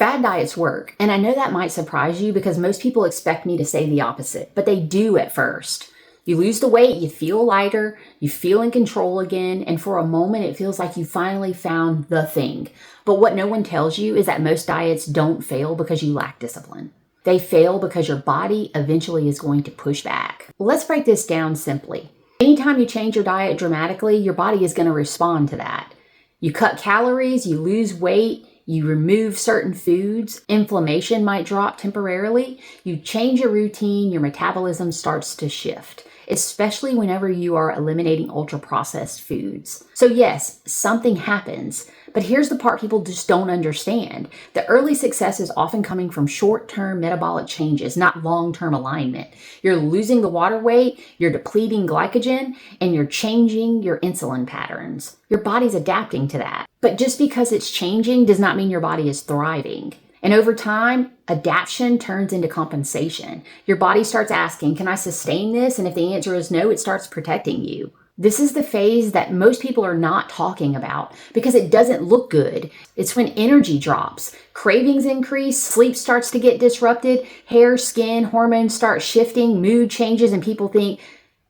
Fad diets work, and I know that might surprise you because most people expect me to say the opposite, but they do at first. You lose the weight, you feel lighter, you feel in control again, and for a moment it feels like you finally found the thing. But what no one tells you is that most diets don't fail because you lack discipline. They fail because your body eventually is going to push back. Let's break this down simply. Anytime you change your diet dramatically, your body is going to respond to that. You cut calories, you lose weight, you remove certain foods, inflammation might drop temporarily, you change your routine, your metabolism starts to shift, especially whenever you are eliminating ultra-processed foods. So yes, something happens, but here's the part people just don't understand. The early success is often coming from short-term metabolic changes, not long-term alignment. You're losing the water weight, you're depleting glycogen, and you're changing your insulin patterns. Your body's adapting to that. But just because it's changing does not mean your body is thriving. And over time, adaptation turns into compensation. Your body starts asking, can I sustain this? And if the answer is no, it starts protecting you. This is the phase that most people are not talking about because it doesn't look good. It's when energy drops, cravings increase, sleep starts to get disrupted, hair, skin, hormones start shifting, mood changes, and people think,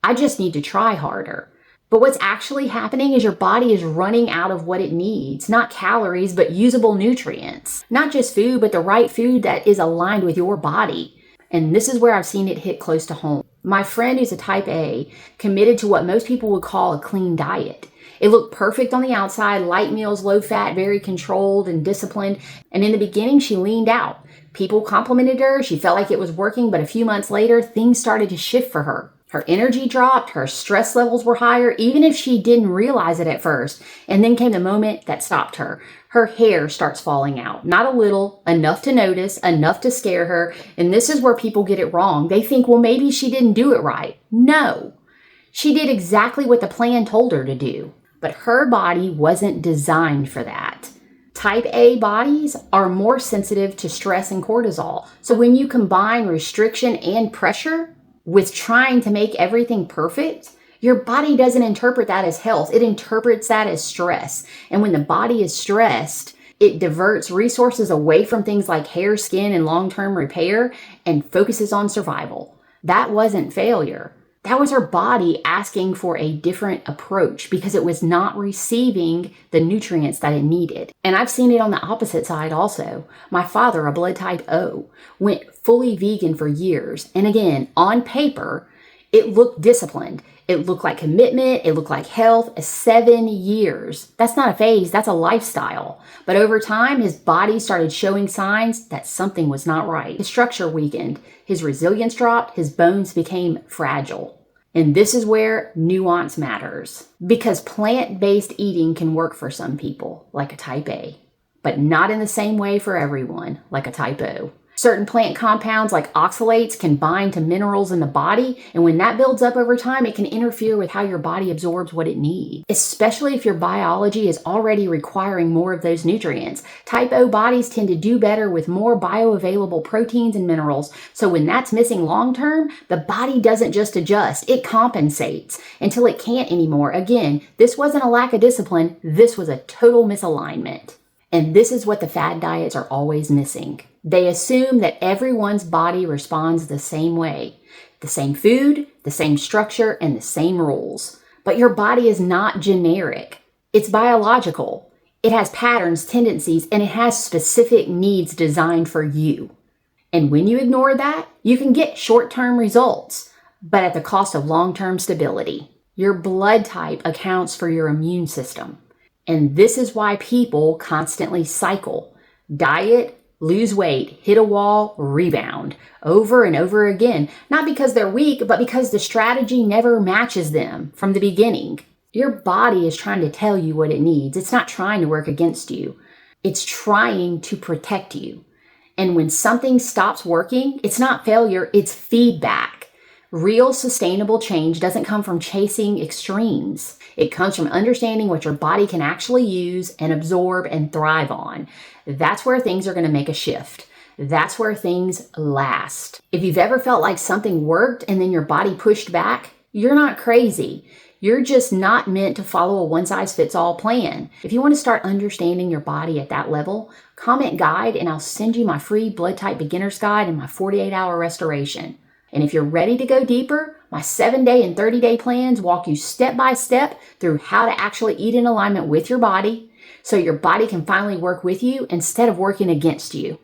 I just need to try harder. But what's actually happening is your body is running out of what it needs, not calories, but usable nutrients. Not just food, but the right food that is aligned with your body. And this is where I've seen it hit close to home. My friend who's a type A committed to what most people would call a clean diet. It looked perfect on the outside, light meals, low fat, very controlled and disciplined. And in the beginning, she leaned out. People complimented her. She felt like it was working, but a few months later, things started to shift for her. Her energy dropped, her stress levels were higher, even if she didn't realize it at first. And then came the moment that stopped her. Her hair starts falling out. Not a little, enough to notice, enough to scare her. And this is where people get it wrong. They think, well, maybe she didn't do it right. No, she did exactly what the plan told her to do. But her body wasn't designed for that. Type A bodies are more sensitive to stress and cortisol. So when you combine restriction and pressure with trying to make everything perfect, your body doesn't interpret that as health. It interprets that as stress. And when the body is stressed, it diverts resources away from things like hair, skin, and long-term repair and focuses on survival. That wasn't failure. That was her body asking for a different approach because it was not receiving the nutrients that it needed. And I've seen it on the opposite side also. My father, a blood type O, went fully vegan for years. And again, on paper, it looked disciplined. It looked like commitment. It looked like health. 7 years. That's not a phase. That's a lifestyle. But over time, his body started showing signs that something was not right. His structure weakened. His resilience dropped. His bones became fragile. And this is where nuance matters. Because plant-based eating can work for some people, like a type A, but not in the same way for everyone, like a type O. Certain plant compounds like oxalates can bind to minerals in the body, and when that builds up over time, it can interfere with how your body absorbs what it needs, especially if your biology is already requiring more of those nutrients. Type O bodies tend to do better with more bioavailable proteins and minerals, so when that's missing long term, the body doesn't just adjust, it compensates until it can't anymore. Again, this wasn't a lack of discipline, this was a total misalignment. And this is what the fad diets are always missing. They assume that everyone's body responds the same way. The same food, the same structure, and the same rules. But your body is not generic. It's biological. It has patterns, tendencies, and it has specific needs designed for you. And when you ignore that, you can get short-term results, but at the cost of long-term stability. Your blood type accounts for your immune system. And this is why people constantly cycle. Diet, lose weight, hit a wall, rebound, over and over again. Not because they're weak, but because the strategy never matches them from the beginning. Your body is trying to tell you what it needs. It's not trying to work against you. It's trying to protect you. And when something stops working, it's not failure, it's feedback. Real sustainable change doesn't come from chasing extremes. It comes from understanding what your body can actually use and absorb and thrive on. That's where things are going to make a shift. That's where things last. If you've ever felt like something worked and then your body pushed back, you're not crazy. You're just not meant to follow a one-size-fits-all plan. If you want to start understanding your body at that level, comment guide and I'll send you my free blood type beginner's guide and my 48-hour restoration. And if you're ready to go deeper, my 7-day and 30-day plans walk you step by step through how to actually eat in alignment with your body so your body can finally work with you instead of working against you.